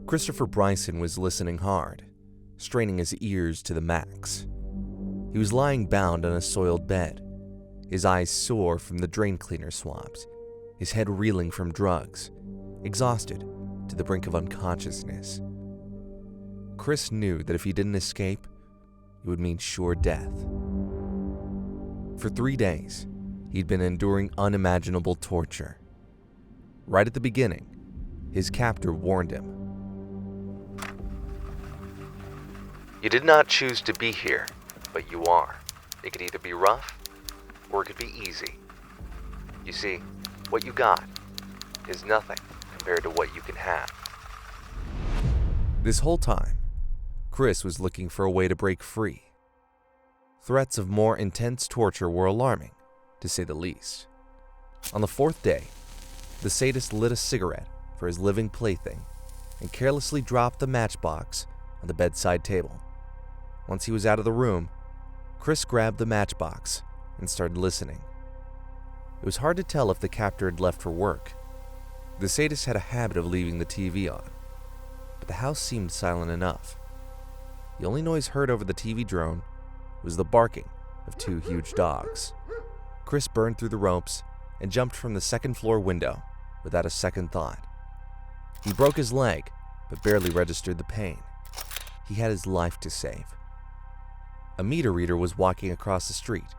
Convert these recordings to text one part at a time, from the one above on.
Christopher Bryson was listening hard, straining his ears to the max. He was lying bound on a soiled bed, his eyes sore from the drain cleaner swabs, his head reeling from drugs, exhausted to the brink of unconsciousness. Chris knew that if he didn't escape, it would mean sure death. For 3 days, he'd been enduring unimaginable torture. Right at the beginning, his captor warned him. "You did not choose to be here, but you are. It could either be rough, or it could be easy. You see, what you got is nothing compared to what you can have." This whole time, Chris was looking for a way to break free. Threats of more intense torture were alarming, to say the least. On the 4th day, the sadist lit a cigarette for his living plaything and carelessly dropped the matchbox on the bedside table. Once he was out of the room, Chris grabbed the matchbox and started listening. It was hard to tell if the captor had left for work. The sadist had a habit of leaving the TV on, but the house seemed silent enough. The only noise heard over the TV drone was the barking of 2 huge dogs. Chris burned through the ropes and jumped from the 2nd floor window without a second thought. He broke his leg, but barely registered the pain. He had his life to save. A meter reader was walking across the street.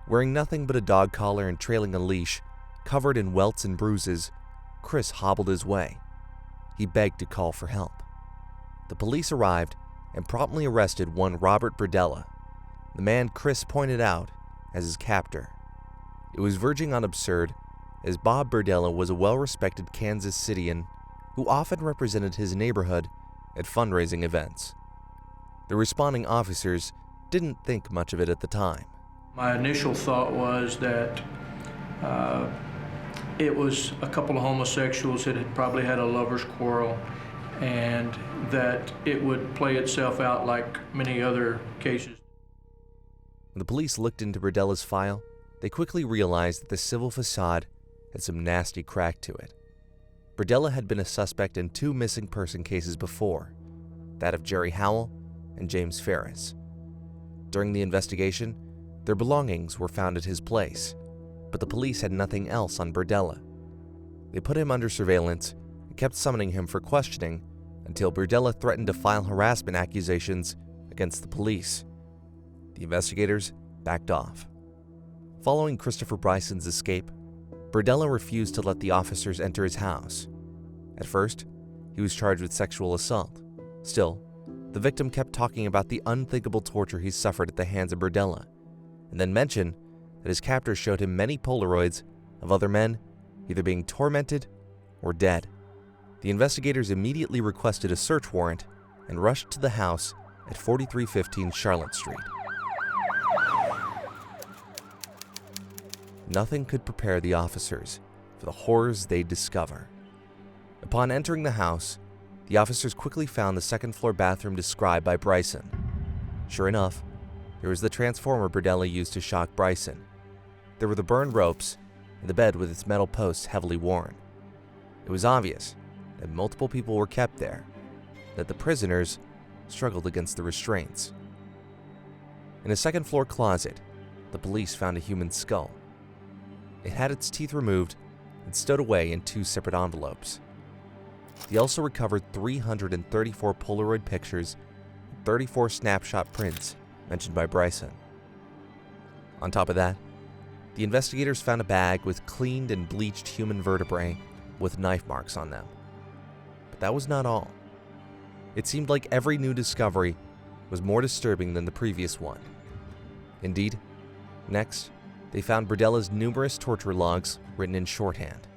Wearing nothing but a dog collar and trailing a leash, covered in welts and bruises, Chris hobbled his way. He begged to call for help. The police arrived and promptly arrested one Robert Berdella, the man Chris pointed out as his captor. It was verging on absurd, as Bob Berdella was a well-respected Kansas Cityan who often represented his neighborhood at fundraising events. The responding officers didn't think much of it at the time. My initial thought was that it was a couple of homosexuals that had probably had a lover's quarrel, and that it would play itself out like many other cases. When the police looked into Berdella's file, they quickly realized that the civil facade had some nasty crack to it. Berdella had been a suspect in 2 missing person cases before, that of Jerry Howell and James Ferris. During the investigation, their belongings were found at his place, but the police had nothing else on Berdella. They put him under surveillance and kept summoning him for questioning until Berdella threatened to file harassment accusations against the police. The investigators backed off. Following Christopher Bryson's escape, Berdella refused to let the officers enter his house. At first, he was charged with sexual assault. Still, the victim kept talking about the unthinkable torture he suffered at the hands of Berdella, and then mentioned that his captors showed him many polaroids of other men either being tormented or dead. The investigators immediately requested a search warrant and rushed to the house at 4315 Charlotte Street. Nothing could prepare the officers for the horrors they'd discover. Upon entering the house, the officers quickly found the 2nd floor bathroom described by Bryson. Sure enough, there was the transformer Berdella used to shock Bryson. There were the burned ropes and the bed with its metal posts heavily worn. It was obvious that multiple people were kept there, that the prisoners struggled against the restraints. In a 2nd floor closet, the police found a human skull. It had its teeth removed and stowed away in 2 separate envelopes. They also recovered 334 Polaroid pictures and 34 snapshot prints mentioned by Bryson. On top of that, the investigators found a bag with cleaned and bleached human vertebrae with knife marks on them. But that was not all. It seemed like every new discovery was more disturbing than the previous one. Indeed, next, they found Berdella's numerous torture logs written in shorthand.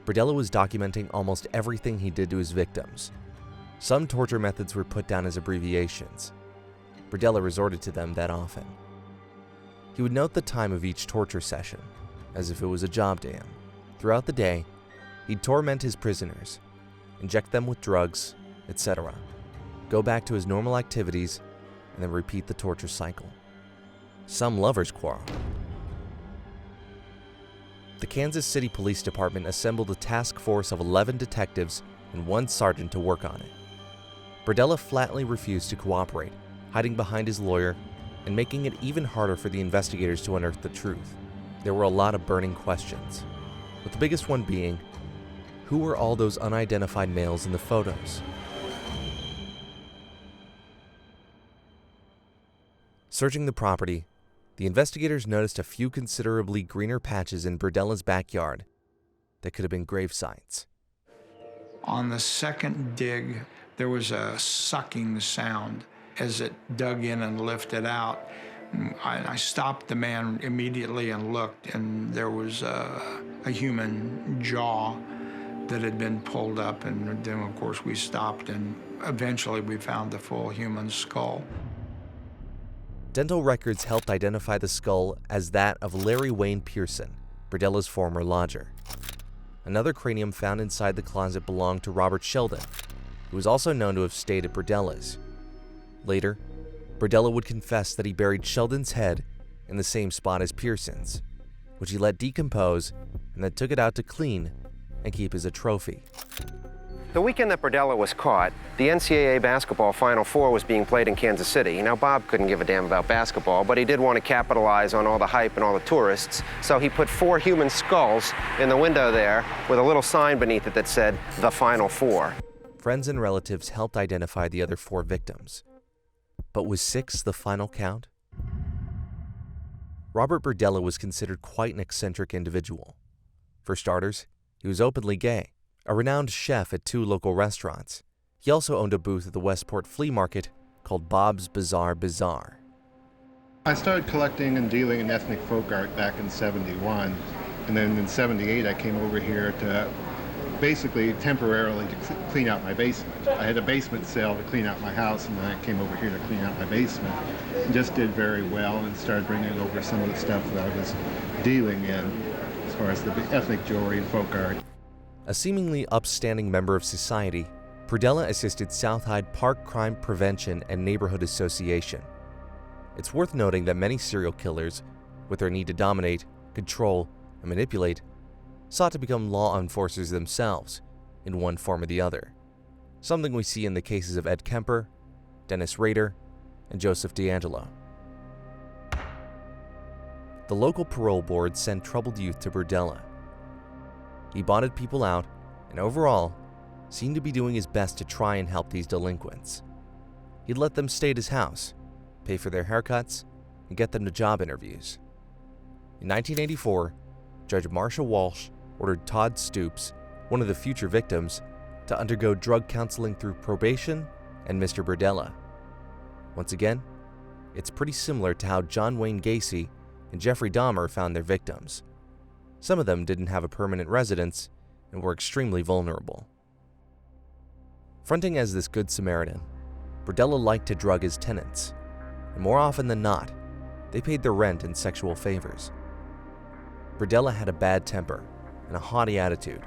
Berdella was documenting almost everything he did to his victims. Some torture methods were put down as abbreviations. Berdella resorted to them that often. He would note the time of each torture session, as if it was a job to him. Throughout the day, he'd torment his prisoners, inject them with drugs, etc., go back to his normal activities, and then repeat the torture cycle. Some lovers quarrel. The Kansas City Police Department assembled a task force of 11 detectives and 1 sergeant to work on it. Berdella flatly refused to cooperate, hiding behind his lawyer and making it even harder for the investigators to unearth the truth. There were a lot of burning questions, with the biggest one being, who were all those unidentified males in the photos? Searching the property, the investigators noticed a few considerably greener patches in Berdella's backyard that could have been grave sites. On the second dig, there was a sucking sound as it dug in and lifted out. I stopped the man immediately and looked, and there was a human jaw that had been pulled up, and then of course we stopped, and eventually we found the full human skull. Dental records helped identify the skull as that of Larry Wayne Pearson, Berdella's former lodger. Another cranium found inside the closet belonged to Robert Sheldon, who was also known to have stayed at Berdella's. Later, Berdella would confess that he buried Sheldon's head in the same spot as Pearson's, which he let decompose and then took it out to clean and keep as a trophy. The weekend that Berdella was caught, the NCAA basketball Final Four was being played in Kansas City. Now, Bob couldn't give a damn about basketball, but he did want to capitalize on all the hype and all the tourists, so he put 4 human skulls in the window there with a little sign beneath it that said, "The Final Four." Friends and relatives helped identify the other 4 victims. But was 6 the final count? Robert Berdella was considered quite an eccentric individual. For starters, he was openly gay, a renowned chef at 2 local restaurants. He also owned a booth at the Westport flea market called Bob's Bizarre Bazaar. I started collecting and dealing in ethnic folk art back in '71, and then in '78 I came over here to basically temporarily to clean out my basement. I had a basement sale to clean out my house, and then I came over here to clean out my basement. And just did very well and started bringing over some of the stuff that I was dealing in as far as the ethnic jewelry and folk art. A seemingly upstanding member of society, Berdella assisted South Hyde Park Crime Prevention and Neighborhood Association. It's worth noting that many serial killers, with their need to dominate, control, and manipulate, sought to become law enforcers themselves in one form or the other, something we see in the cases of Ed Kemper, Dennis Rader, and Joseph D'Angelo. The local parole board sent troubled youth to Berdella. He bonded people out and overall seemed to be doing his best to try and help these delinquents. He'd let them stay at his house, pay for their haircuts, and get them to job interviews. In 1984, Judge Marcia Walsh ordered Todd Stoops, one of the future victims, to undergo drug counseling through probation and Mr. Berdella. Once again, it's pretty similar to how John Wayne Gacy and Jeffrey Dahmer found their victims. Some of them didn't have a permanent residence and were extremely vulnerable. Fronting as this good Samaritan, Berdella liked to drug his tenants, and more often than not, they paid their rent and sexual favors. Berdella had a bad temper and a haughty attitude,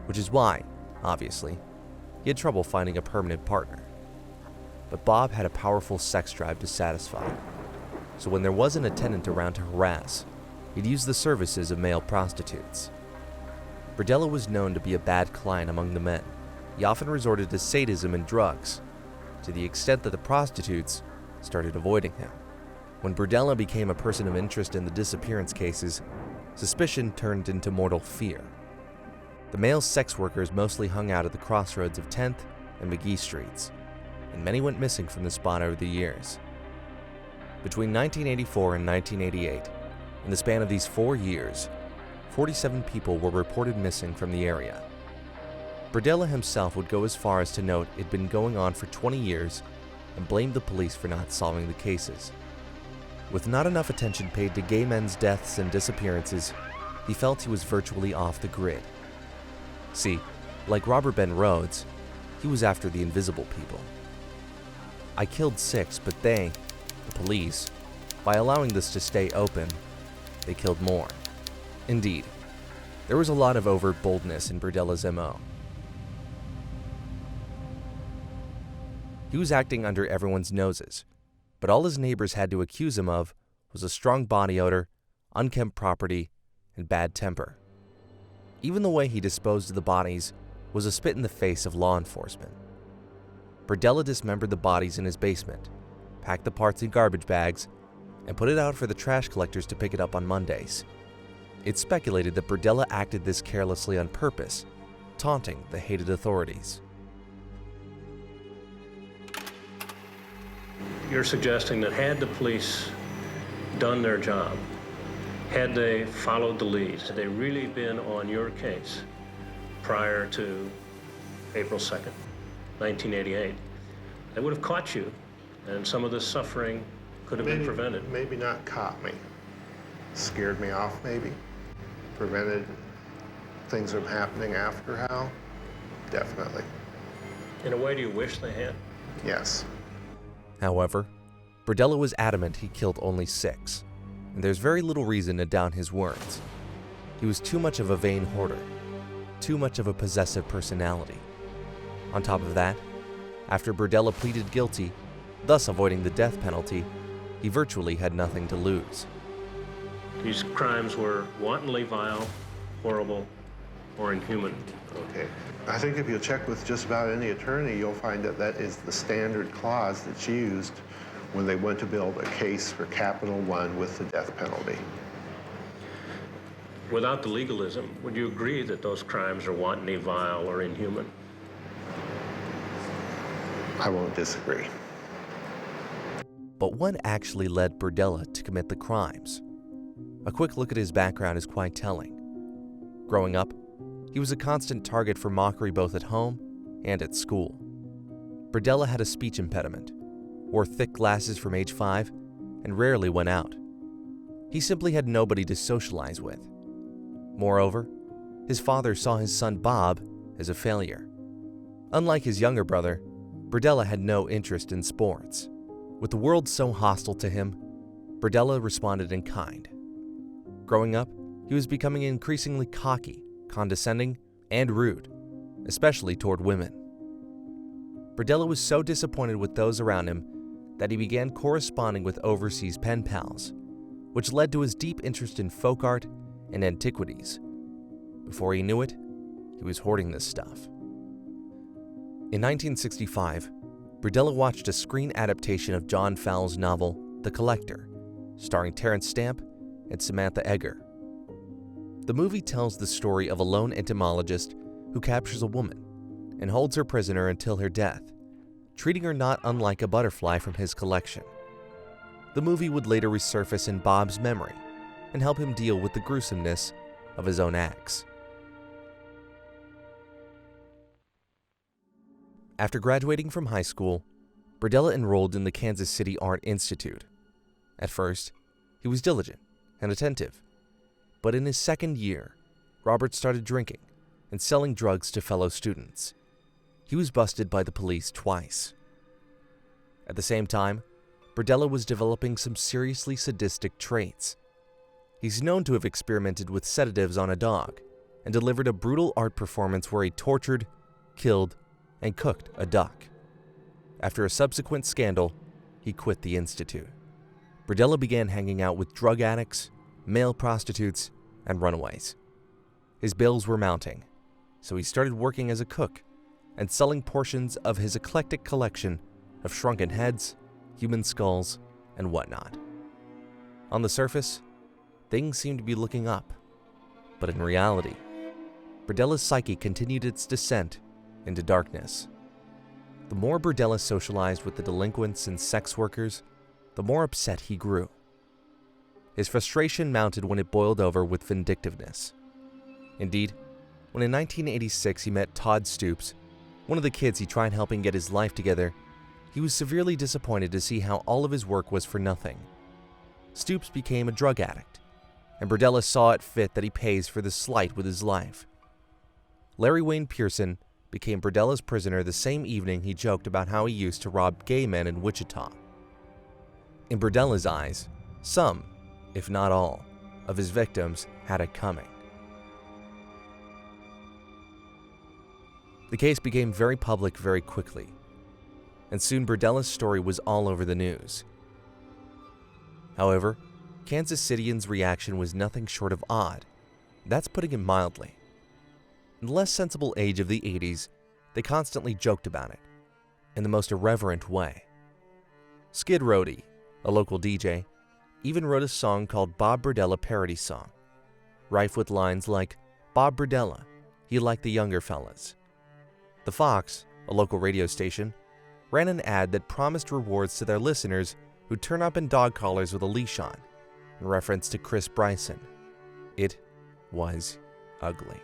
which is why, obviously, he had trouble finding a permanent partner. But Bob had a powerful sex drive to satisfy, so when there wasn't a tenant around to harass, he'd use the services of male prostitutes. Berdella was known to be a bad client among the men. He often resorted to sadism and drugs, to the extent that the prostitutes started avoiding him. When Berdella became a person of interest in the disappearance cases, suspicion turned into mortal fear. The male sex workers mostly hung out at the crossroads of 10th and McGee Streets, and many went missing from the spot over the years. Between 1984 and 1988, in the span of these 4 years, 47 people were reported missing from the area. Berdella himself would go as far as to note it'd been going on for 20 years and blamed the police for not solving the cases. With not enough attention paid to gay men's deaths and disappearances, he felt he was virtually off the grid. See, like Robert Ben Rhodes, he was after the invisible people. I killed 6, but they, the police, by allowing this to stay open, they killed more. Indeed, there was a lot of overt boldness in Berdella's MO. He was acting under everyone's noses, but all his neighbors had to accuse him of was a strong body odor, unkempt property, and bad temper. Even the way he disposed of the bodies was a spit in the face of law enforcement. Berdella dismembered the bodies in his basement, packed the parts in garbage bags, and put it out for the trash collectors to pick it up on Mondays. It's speculated that Berdella acted this carelessly on purpose, taunting the hated authorities. You're suggesting that had the police done their job, had they followed the leads, had they really been on your case prior to April 2nd, 1988, they would have caught you, and some of this suffering could have been prevented. Maybe not caught me. Scared me off, maybe. Prevented things from happening after Hal? Definitely. In a way, do you wish they had? Yes. However, Berdella was adamant he killed only 6, and there's very little reason to doubt his words. He was too much of a vain hoarder, too much of a possessive personality. On top of that, after Berdella pleaded guilty, thus avoiding the death penalty, he virtually had nothing to lose. These crimes were wantonly vile, horrible, or inhuman. Okay. I think if you check with just about any attorney, you'll find that that is the standard clause that's used when they went to build a case for capital one with the death penalty. Without the legalism, would you agree that those crimes are wantonly vile or inhuman? I won't disagree. But what actually led Berdella to commit the crimes? A quick look at his background is quite telling. Growing up, he was a constant target for mockery both at home and at school. Berdella had a speech impediment, wore thick glasses from age 5, and rarely went out. He simply had nobody to socialize with. Moreover, his father saw his son Bob as a failure. Unlike his younger brother, Berdella had no interest in sports. With the world so hostile to him, Berdella responded in kind. Growing up, he was becoming increasingly cocky, condescending, and rude, especially toward women. Berdella was so disappointed with those around him that he began corresponding with overseas pen pals, which led to his deep interest in folk art and antiquities. Before he knew it, he was hoarding this stuff. In 1965, Berdella watched a screen adaptation of John Fowles' novel The Collector, starring Terence Stamp and Samantha Eggar. The movie tells the story of a lone entomologist who captures a woman and holds her prisoner until her death, treating her not unlike a butterfly from his collection. The movie would later resurface in Bob's memory and help him deal with the gruesomeness of his own acts. After graduating from high school, Berdella enrolled in the Kansas City Art Institute. At first, he was diligent and attentive, but in his second year, Robert started drinking and selling drugs to fellow students. He was busted by the police twice. At the same time, Berdella was developing some seriously sadistic traits. He's known to have experimented with sedatives on a dog and delivered a brutal art performance where he tortured, killed, and cooked a duck. After a subsequent scandal, he quit the institute. Berdella began hanging out with drug addicts, male prostitutes, and runaways. His bills were mounting, so he started working as a cook and selling portions of his eclectic collection of shrunken heads, human skulls, and whatnot. On the surface, things seemed to be looking up, but in reality, Berdella's psyche continued its descent into darkness. The more Berdella socialized with the delinquents and sex workers, the more upset he grew. His frustration mounted when it boiled over with vindictiveness. Indeed, when in 1986 he met Todd Stoops, one of the kids he tried helping get his life together, he was severely disappointed to see how all of his work was for nothing. Stoops became a drug addict, and Berdella saw it fit that he pays for the slight with his life. Larry Wayne Pearson became Berdella's prisoner the same evening he joked about how he used to rob gay men in Wichita. In Berdella's eyes, some, if not all, of his victims had it coming. The case became very public very quickly, and soon Berdella's story was all over the news. However, Kansas Cityans' reaction was nothing short of odd. That's putting it mildly. In the less sensible age of the 80s, they constantly joked about it. in the most irreverent way. Skid Roadie, a local DJ, even wrote a song called Bob Berdella Parody Song, rife with lines like, "Bob Berdella, he liked the younger fellas." The Fox, a local radio station, ran an ad that promised rewards to their listeners who'd turn up in dog collars with a leash on, in reference to Chris Bryson. It was ugly.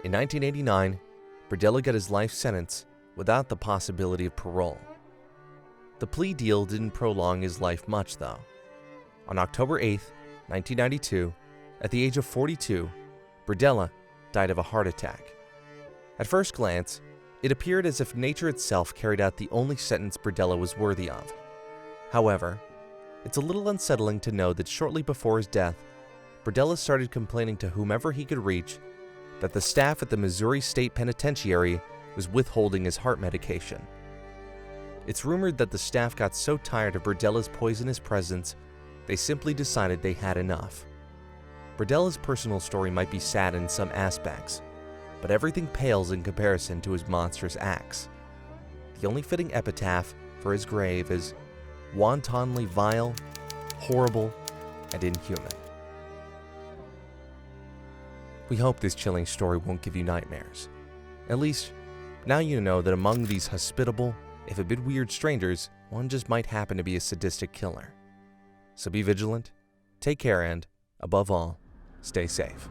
In 1989, Berdella got his life sentence without the possibility of parole. The plea deal didn't prolong his life much, though. On October 8, 1992, at the age of 42, Berdella died of a heart attack. At first glance, it appeared as if nature itself carried out the only sentence Berdella was worthy of. However, it's a little unsettling to know that shortly before his death, Berdella started complaining to whomever he could reach that the staff at the Missouri State Penitentiary was withholding his heart medication. It's rumored that the staff got so tired of Berdella's poisonous presence, they simply decided they had enough. Berdella's personal story might be sad in some aspects, but everything pales in comparison to his monstrous acts. The only fitting epitaph for his grave is wantonly vile, horrible, and inhuman. We hope this chilling story won't give you nightmares. At least, now you know that among these hospitable, if a bit weird strangers, one just might happen to be a sadistic killer. So be vigilant, take care, and, above all, stay safe.